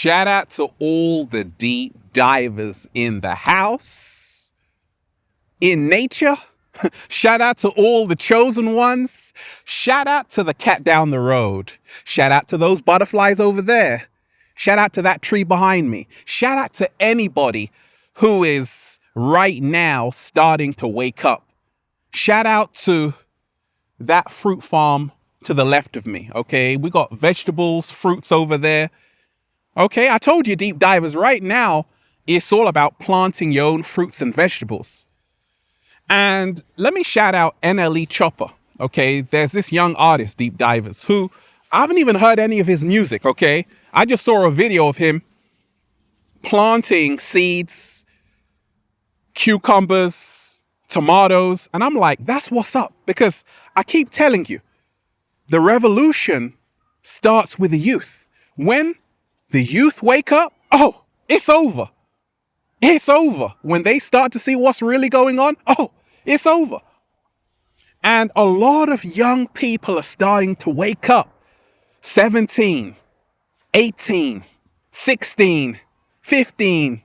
Shout out to all the deep divers in the house, in nature. Shout out to all the chosen ones. Shout out to the cat down the road. Shout out to those butterflies over there. Shout out to that tree behind me. Shout out to anybody who is right now starting to wake up. Shout out to that fruit farm to the left of me, okay? We got vegetables, fruits over there. Okay, I told you, deep divers, right now, it's all about planting your own fruits and vegetables. And let me shout out NLE Chopper, okay? There's this young artist, deep divers, who I haven't even heard any of his music, okay? I just saw a video of him planting seeds, cucumbers, tomatoes, and I'm like, that's what's up. Because I keep telling you, the revolution starts with the youth. When the youth wake up, oh, it's over. It's over. When they start to see what's really going on, oh, it's over. And a lot of young people are starting to wake up. 17, 18, 16, 15,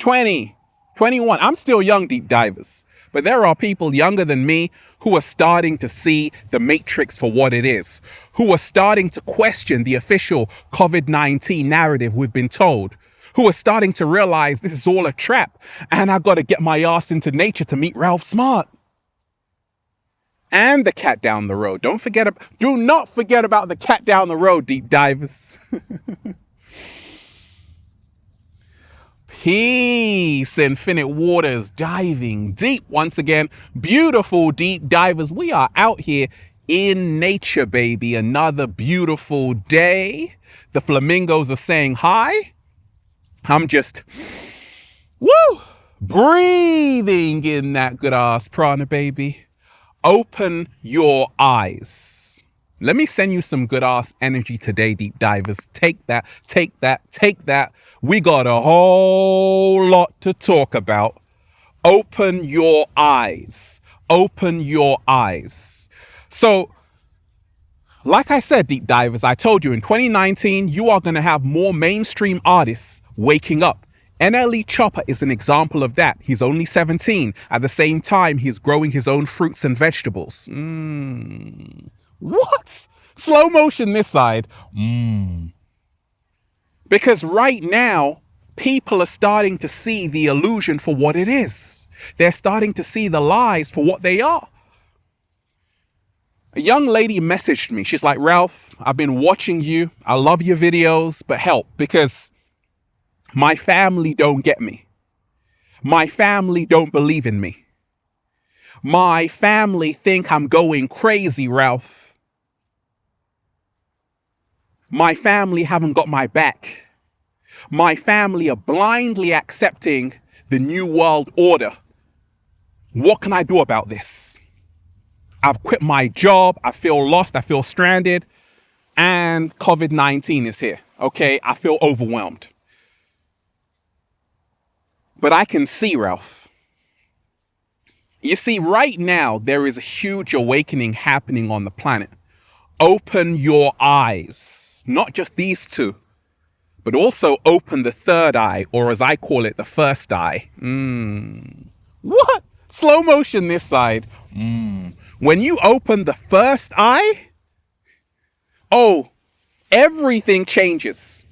20, 21. I'm still young, deep divers. But there are people younger than me who are starting to see the matrix for what it is, who are starting to question the official COVID-19 narrative we've been told, who are starting to realize this is all a trap and I've got to get my ass into nature to meet Ralph Smart. And the cat down the road. Do not forget about the cat down the road, deep divers. Peace, infinite waters, diving deep once again. Beautiful deep divers. We are out here in nature, baby. Another beautiful day. The flamingos are saying hi. I'm just, breathing in that good ass prana, baby. Open your eyes. Let me send you some good ass energy today, deep divers. Take that, take that, take that. We got a whole lot to talk about. Open your eyes. Open your eyes. So, like I said, deep divers, I told you in 2019, you are going to have more mainstream artists waking up. NLE Chopper is an example of that. He's only 17. At the same time, he's growing his own fruits and vegetables. What? Slow motion this side. Because right now, people are starting to see the illusion for what it is. They're starting to see the lies for what they are. A young lady messaged me. She's like, Ralph, I've been watching you. I love your videos, but help, because my family don't get me. My family don't believe in me. My family think I'm going crazy, Ralph. My family haven't got my back. My family are blindly accepting the new world order. What can I do about this? I've quit my job. I feel lost. I feel stranded. And COVID-19 is here. Okay, I feel overwhelmed. But I can see, Ralph. You see, right now, there is a huge awakening happening on the planet. Open your eyes. Not just these two, but also open the third eye, or as I call it, the first eye. What? Slow motion this side. When you open the first eye, oh, everything changes.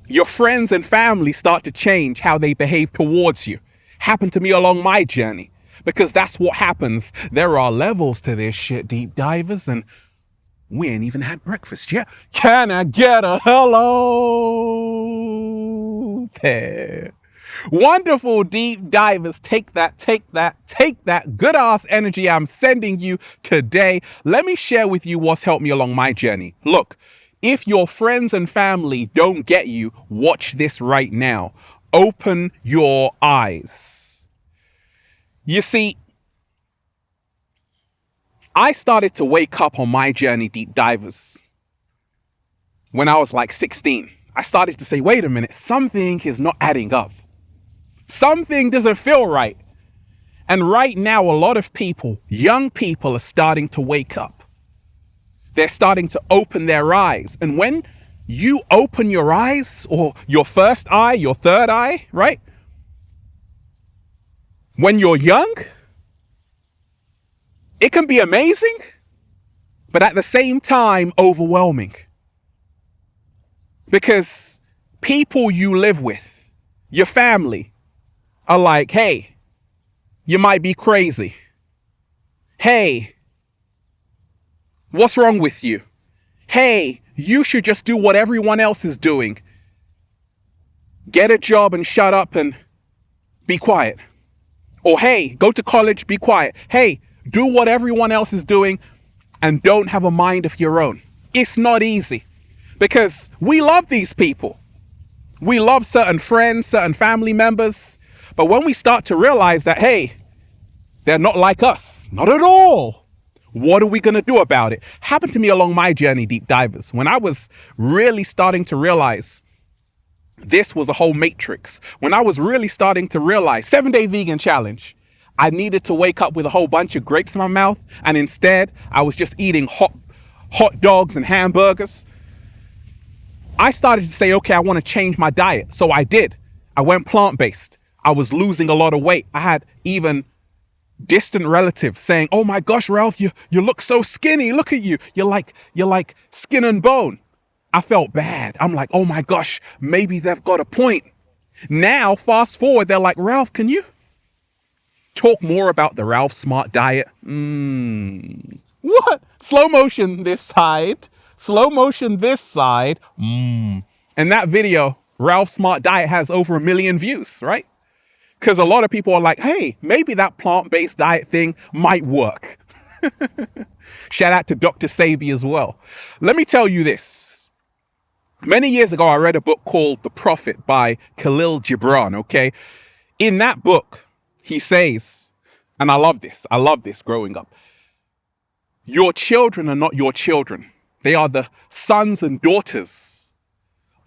Your friends and family start to change how they behave towards you. Happened to me along my journey, because that's what happens. There are levels to this shit, deep divers, and we ain't even had breakfast yet. Can I get a hello there? Wonderful deep divers. Take that, take that, take that good ass energy I'm sending you today. Let me share with you what's helped me along my journey. Look, if your friends and family don't get you, watch this right now. Open your eyes. You see, I started to wake up on my journey, deep divers, when I was like 16. I started to say, wait a minute, something is not adding up. Something doesn't feel right. And right now, a lot of people, young people, are starting to wake up. They're starting to open their eyes. And when you open your eyes, or your first eye, your third eye, right? When you're young, it can be amazing, but at the same time, overwhelming. Because people you live with, your family, are like, hey, you might be crazy. Hey, what's wrong with you? Hey, you should just do what everyone else is doing. Get a job and shut up and be quiet. Or hey, go to college, be quiet. Hey, do what everyone else is doing and don't have a mind of your own. It's not easy because we love these people. We love certain friends, certain family members. But when we start to realize that, hey, they're not like us, not at all. What are we going to do about it? Happened to me along my journey, deep divers, when I was really starting to realize this was a whole matrix. When I was really starting to realize 7-day vegan challenge, I needed to wake up with a whole bunch of grapes in my mouth. And instead I was just eating hot dogs and hamburgers. I started to say, okay, I want to change my diet. So I did. I went plant-based. I was losing a lot of weight. I had even distant relatives saying, oh my gosh, Ralph, you look so skinny. Look at you. You're like skin and bone. I felt bad. I'm like, oh my gosh, maybe they've got a point. Now, fast forward, they're like, Ralph, can you talk more about the Ralph Smart diet? What? Slow motion this side. Slow motion this side. And that video, Ralph Smart diet, has over 1 million views, right? Because a lot of people are like, hey, maybe that plant-based diet thing might work. Shout out to Dr. Sabi as well. Let me tell you this. Many years ago, I read a book called The Prophet by Khalil Gibran, okay? In that book, he says, and I love this growing up, your children are not your children. They are the sons and daughters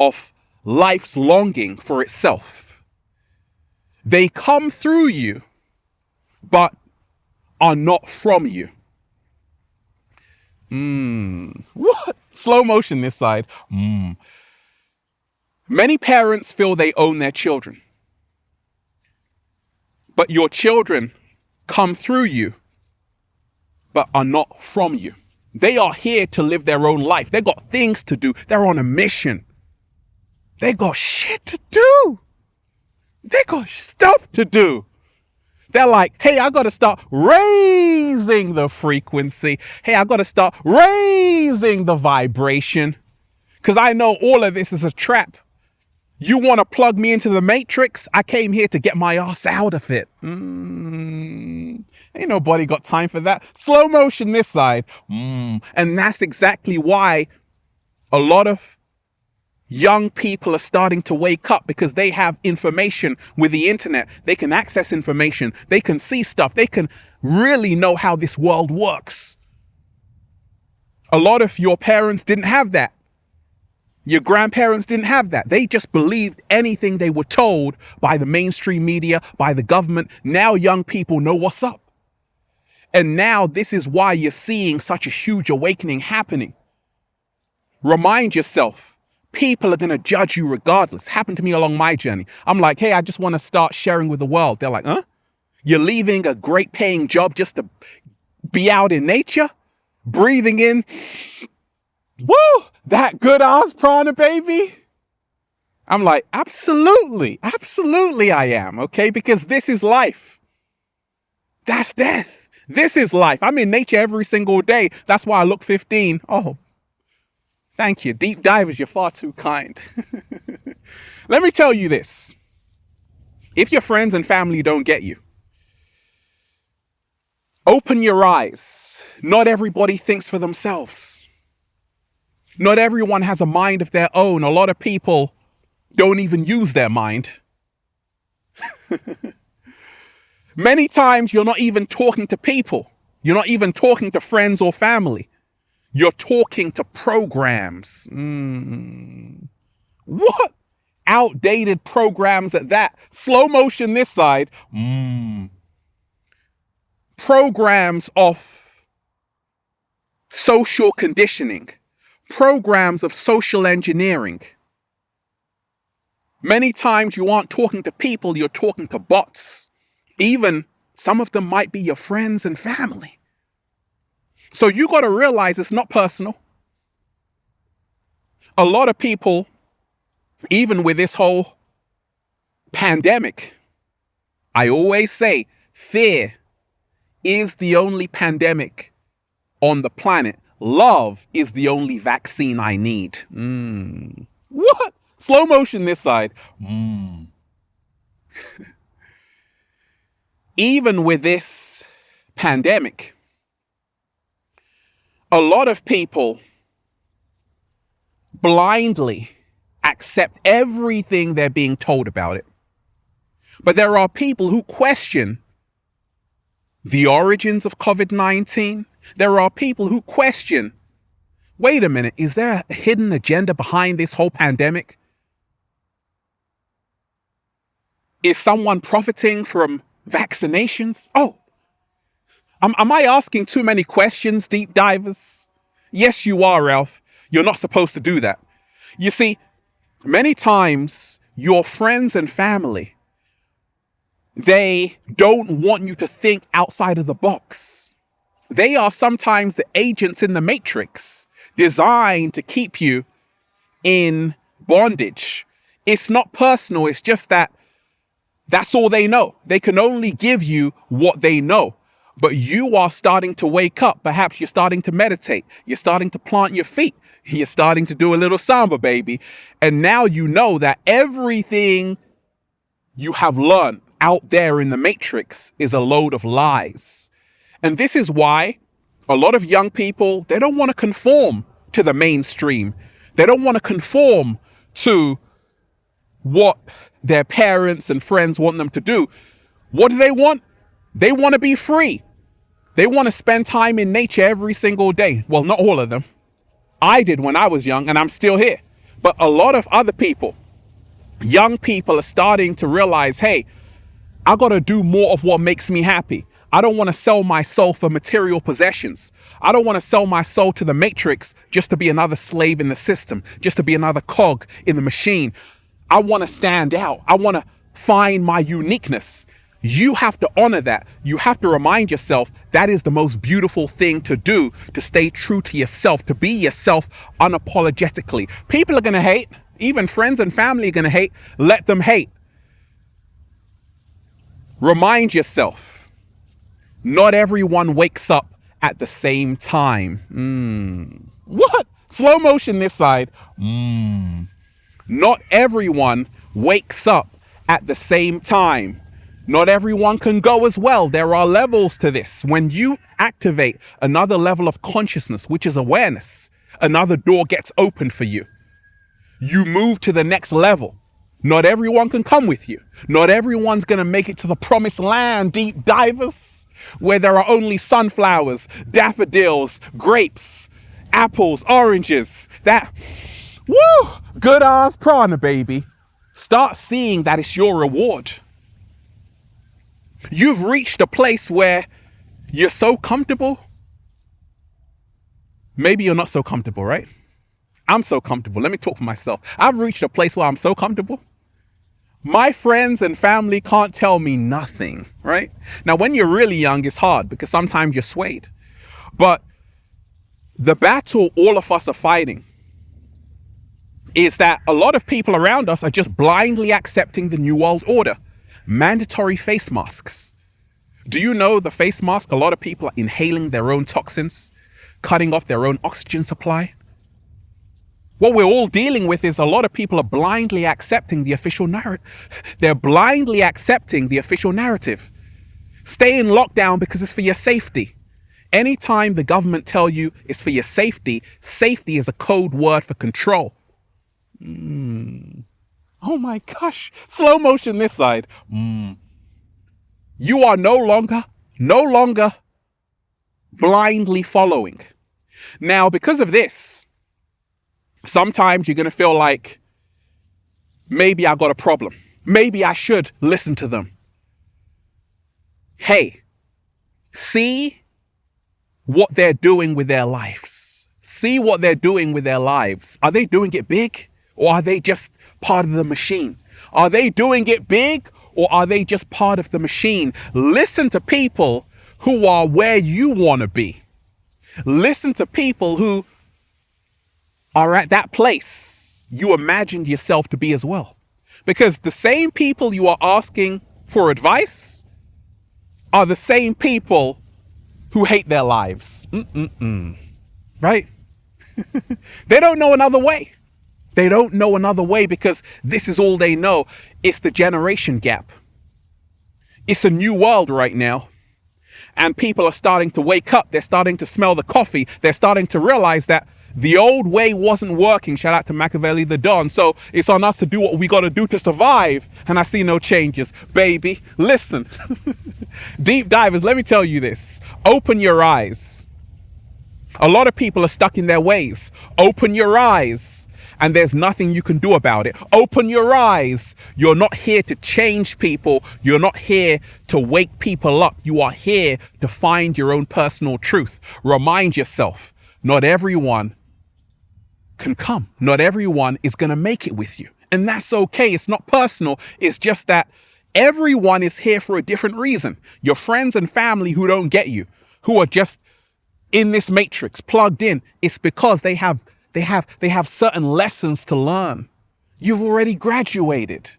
of life's longing for itself. They come through you, but are not from you. What? Slow motion this side. Many parents feel they own their children, but your children come through you, but are not from you. They are here to live their own life. They got things to do. They're on a mission. They got shit to do. They got stuff to do. They're like, hey, I got to start raising the frequency. Hey, I got to start raising the vibration. Because I know all of this is a trap. You want to plug me into the matrix? I came here to get my ass out of it. Ain't nobody got time for that. Slow motion this side. And that's exactly why a lot of young people are starting to wake up, because they have information with the internet. They can access information. They can see stuff. They can really know how this world works. A lot of your parents didn't have that. Your grandparents didn't have that. They just believed anything they were told by the mainstream media, by the government. Now young people know what's up. And now this is why you're seeing such a huge awakening happening. Remind yourself, people are going to judge you regardless. Happened to me along my journey. I'm like, hey, I just want to start sharing with the world. They're like, huh? You're leaving a great paying job just to be out in nature? Breathing in, woo, that good ass prana, baby? I'm like, absolutely I am, okay? Because this is life. That's death. This is life. I'm in nature every single day. That's why I look 15. Oh, thank you. Deep divers, you're far too kind. Let me tell you this. If your friends and family don't get you, open your eyes. Not everybody thinks for themselves. Not everyone has a mind of their own. A lot of people don't even use their mind. Many times you're not even talking to people. You're not even talking to friends or family. You're talking to programs. What? Outdated programs at that. Slow motion this side. Programs of social conditioning. programs of social engineering. Many times you aren't talking to people, you're talking to bots. Even some of them might be your friends and family. So you got to realize it's not personal. A lot of people, even with this whole pandemic, I always say fear is the only pandemic on the planet. Love is the only vaccine I need. What? Slow motion this side. Even with this pandemic, a lot of people blindly accept everything they're being told about it. But there are people who question the origins of COVID-19. There are people who question, wait a minute, is there a hidden agenda behind this whole pandemic? Is someone profiting from vaccinations? Oh, am I asking too many questions, deep divers? Yes, you are, Ralph. You're not supposed to do that. You see, many times your friends and family, they don't want you to think outside of the box. They are sometimes the agents in the matrix designed to keep you in bondage. It's not personal. It's just that that's all they know. They can only give you what they know. But you are starting to wake up. Perhaps you're starting to meditate. You're starting to plant your feet. You're starting to do a little samba, baby. And now you know that everything you have learned out there in the matrix is a load of lies. And this is why a lot of young people, they don't want to conform to the mainstream. They don't want to conform to what their parents and friends want them to do. What do they want? They want to be free. They want to spend time in nature every single day. Well, not all of them. I did when I was young, and I'm still here. But a lot of other people, young people, are starting to realize, hey, I got to do more of what makes me happy. I don't want to sell my soul for material possessions. I don't want to sell my soul to the matrix just to be another slave in the system, just to be another cog in the machine. I want to stand out. I want to find my uniqueness. You have to honor that. You have to remind yourself that is the most beautiful thing to do, to stay true to yourself, to be yourself unapologetically. People are going to hate. Even friends and family are going to hate. Let them hate. Remind yourself, not everyone wakes up at the same time. What? Slow motion this side. Not everyone wakes up at the same time. Not everyone can go as well. There are levels to this. When you activate another level of consciousness, which is awareness, another door gets opened for you. You move to the next level. Not everyone can come with you. Not everyone's going to make it to the promised land, deep divers, where there are only sunflowers, daffodils, grapes, apples, oranges. That, woo, good ass prana, baby. Start seeing that it's your reward. You've reached a place where you're so comfortable. Maybe you're not so comfortable, right? I'm so comfortable. Let me talk for myself. I've reached a place where I'm so comfortable. My friends and family can't tell me nothing, right? Now, when you're really young, it's hard because sometimes you're swayed. But the battle all of us are fighting is that a lot of people around us are just blindly accepting the New World Order. Mandatory face masks. Do you know the face mask? A lot of people are inhaling their own toxins, cutting off their own oxygen supply. What we're all dealing with is a lot of people are blindly accepting the official narrative. They're blindly accepting the official narrative. Stay in lockdown because it's for your safety. Anytime the government tell you it's for your safety, safety is a code word for control. Oh my gosh. Slow motion this side. You are no longer blindly following. Now, because of this, sometimes you're going to feel like, maybe I got a problem. Maybe I should listen to them. Hey, see what they're doing with their lives. See what they're doing with their lives. Are they doing it big, or are they just part of the machine? Are they doing it big, or are they just part of the machine? Listen to people who are where you want to be. Listen to people who are at that place you imagined yourself to be as well. Because the same people you are asking for advice are the same people who hate their lives. Right? They don't know another way. They don't know another way because this is all they know. It's the generation gap. It's a new world right now. And people are starting to wake up. They're starting to smell the coffee. They're starting to realize that the old way wasn't working. Shout out to Machiavelli the Don. So it's on us to do what we got to do to survive. And I see no changes. Baby, listen. Deep divers, let me tell you this. Open your eyes. A lot of people are stuck in their ways. Open your eyes. And there's nothing you can do about it. Open your eyes. You're not here to change people. You're not here to wake people up. You are here to find your own personal truth. Remind yourself, not everyone can come. Not everyone is going to make it with you. And that's okay. It's not personal. It's just that everyone is here for a different reason. Your friends and family who don't get you, who are just in this matrix, plugged in, it's because they have certain lessons to learn. You've already graduated.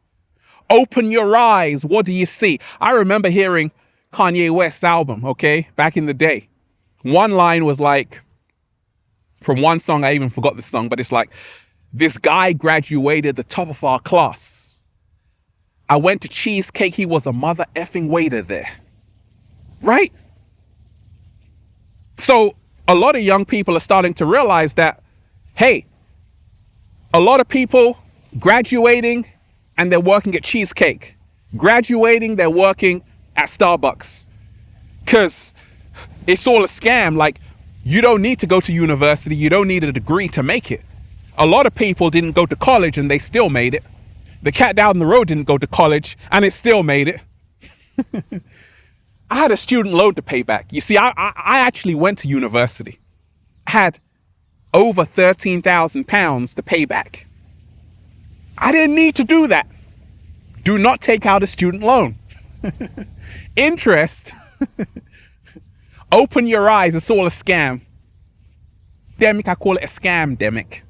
Open your eyes. What do you see? I remember hearing Kanye West's album, okay, back in the day. One line was like, from one song, I even forgot the song, but it's like, this guy graduated the top of our class. I went to Cheesecake. He was a mother effing waiter there. Right? So a lot of young people are starting to realize that, hey, a lot of people graduating and they're working at Cheesecake. Graduating, they're working at Starbucks. Because it's all a scam. Like, you don't need to go to university. You don't need a degree to make it. A lot of people didn't go to college and they still made it. The cat down the road didn't go to college and it still made it. I had a student loan to pay back. You see, I actually went to university. I had over £13,000 to pay back. I didn't need to do that. Do not take out a student loan. Interest. Open your eyes. It's all a scam. Demic, I call it a scam-demic.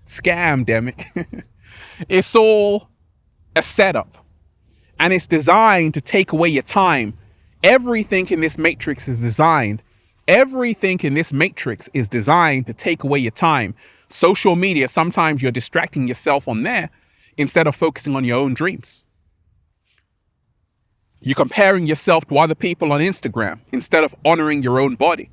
Scam-demic. It's all a setup. And it's designed to take away your time. Everything in this matrix is designed. Everything in this matrix is designed to take away your time. Social media, sometimes you're distracting yourself on there instead of focusing on your own dreams. You're comparing yourself to other people on Instagram instead of honoring your own body.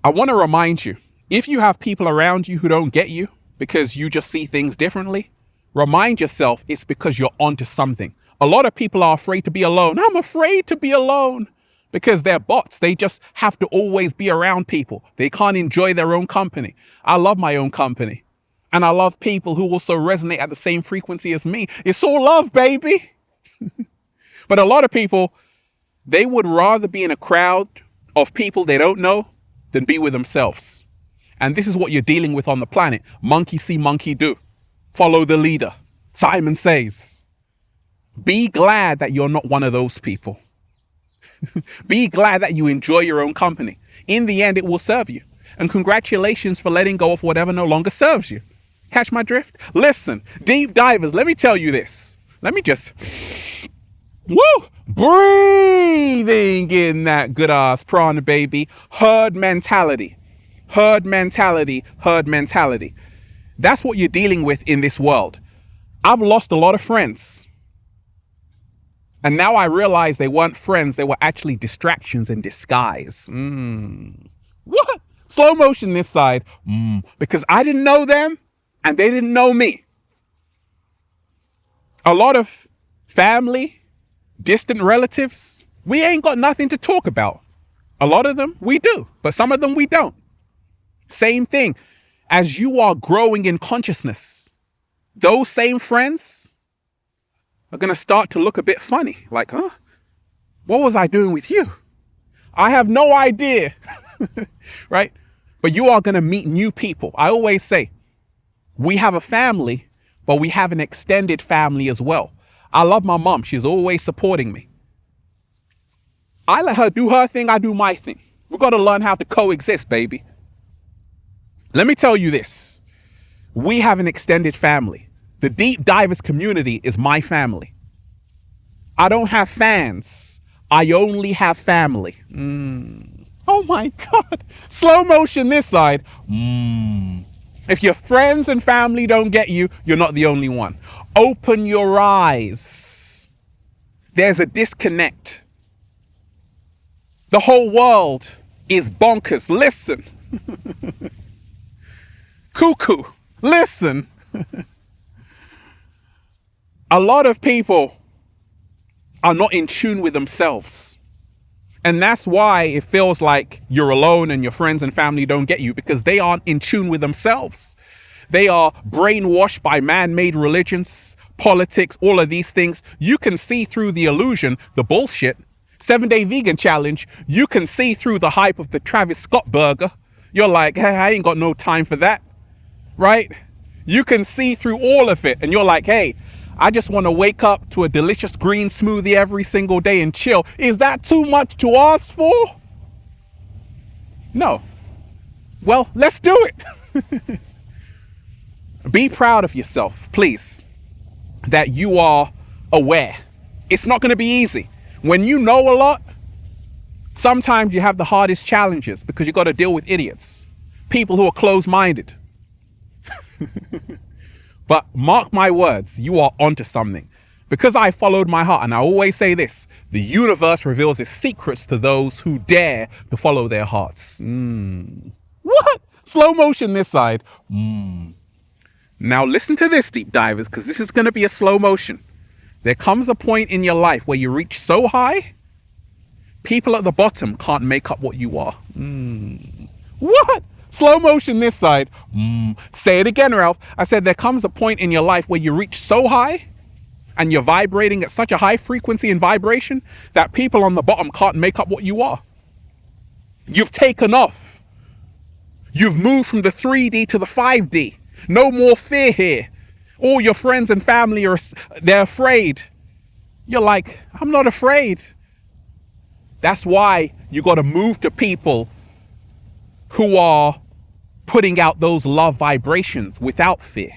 I want to remind you, if you have people around you who don't get you because you just see things differently, remind yourself it's because you're onto something. A lot of people are afraid to be alone. I'm afraid to be alone because they're bots. They just have to always be around people. They can't enjoy their own company. I love my own company. And I love people who also resonate at the same frequency as me. It's all love, baby. But a lot of people, they would rather be in a crowd of people they don't know than be with themselves. And this is what you're dealing with on the planet. Monkey see, monkey do. Follow the leader. Simon says. Be glad that you're not one of those people. Be glad that you enjoy your own company. In the end, it will serve you. And congratulations for letting go of whatever no longer serves you. Catch my drift? Listen, deep divers, let me tell you this. Let me just... breathing in that good ass prana, baby. Herd mentality. Herd mentality. Herd mentality. That's what you're dealing with in this world. I've lost a lot of friends. And now I realize they weren't friends. They were actually distractions in disguise. What? Slow motion this side. Because I didn't know them and they didn't know me. A lot of family, distant relatives, we ain't got nothing to talk about. A lot of them we do, but some of them we don't. Same thing. As you are growing in consciousness, those same friends are going to start to look a bit funny. Like, huh? What was I doing with you? I have no idea. Right? But you are going to meet new people. I always say, we have a family, but we have an extended family as well. I love my mom. She's always supporting me. I let her do her thing. I do my thing. We've got to learn how to coexist, baby. Let me tell you this. We have an extended family. The Deep Divers community is my family. I don't have fans. I only have family. Oh my God. Slow motion this side. If your friends and family don't get you, you're not the only one. Open your eyes. There's a disconnect. The whole world is bonkers. Listen. Cuckoo. Listen. A lot of people are not in tune with themselves. And that's why it feels like you're alone and your friends and family don't get you, because they aren't in tune with themselves. They are brainwashed by man-made religions, politics, all of these things. You can see through the illusion, the bullshit. 7-Day Vegan Challenge. You can see through the hype of the Travis Scott burger. You're like, hey, I ain't got no time for that. Right? You can see through all of it. And you're like, hey, I just want to wake up to a delicious green smoothie every single day and chill. Is that too much to ask for? No. Well, let's do it. Be proud of yourself, please, that you are aware. It's not going to be easy. When you know a lot, sometimes you have the hardest challenges because you got to deal with idiots, people who are closed-minded. But mark my words, you are onto something. Because I followed my heart, and I always say this, the universe reveals its secrets to those who dare to follow their hearts. What? Slow motion this side. Now listen to this, deep divers, because this is going to be a slow motion. There comes a point in your life where you reach so high, people at the bottom can't make up what you are. What? Slow motion this side. Say it again, Ralph. I said there comes a point in your life where you reach so high and you're vibrating at such a high frequency and vibration that people on the bottom can't make up what you are. You've taken off. You've moved from the 3D to the 5D. No more fear here. All your friends and family they're afraid. You're like, I'm not afraid. That's why you got to move to people who are putting out those love vibrations without fear.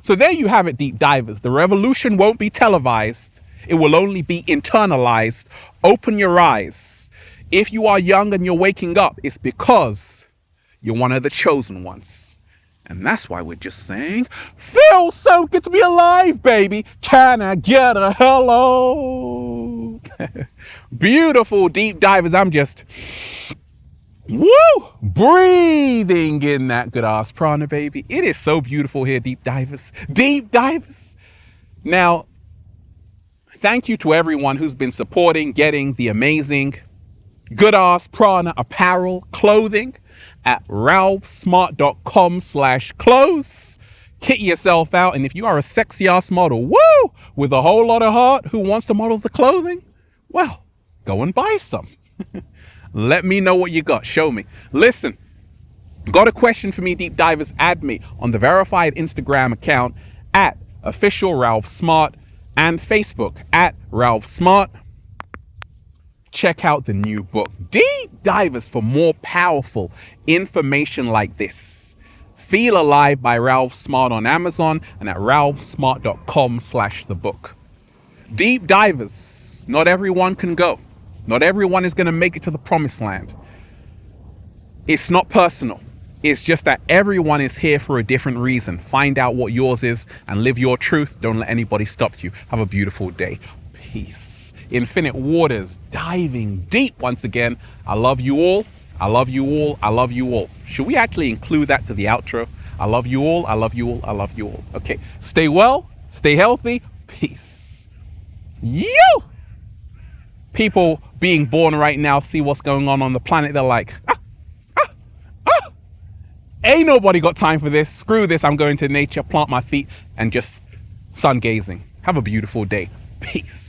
So there you have it, deep divers. The revolution won't be televised. It will only be internalized. Open your eyes. If you are young and you're waking up, it's because you're one of the chosen ones. And that's why we're just saying, feels so good to be alive, baby. Can I get a hello? Beautiful deep divers. I'm just, breathing in that good ass prana, baby. It is so beautiful here, deep divers. Deep divers. Now, thank you to everyone who's been supporting, getting the amazing good ass prana apparel, clothing at ralphsmart.com/clothes. Kit yourself out. And if you are a sexy ass model, with a whole lot of heart who wants to model the clothing, well, go and buy some. Let me know what you got. Show me. Listen, got a question for me, deep divers? Add me on the verified Instagram account at official Ralph Smart and Facebook at Ralph Smart. Check out the new book, Deep Divers, for more powerful information like this. Feel Alive by Ralph Smart on Amazon and at ralphsmart.com/thebook. Deep divers, not everyone can go. Not everyone is going to make it to the promised land. It's not personal. It's just that everyone is here for a different reason. Find out what yours is and live your truth. Don't let anybody stop you. Have a beautiful day. Peace. Infinite waters, diving deep once again. I love you all. I love you all. I love you all. Should we actually include that to the outro? I love you all. I love you all. I love you all. Okay. Stay well. Stay healthy. Peace. You. People being born right now see what's going on the planet. They're like, ain't nobody got time for this. Screw this. I'm going to nature, plant my feet, and just sun gazing. Have a beautiful day. Peace.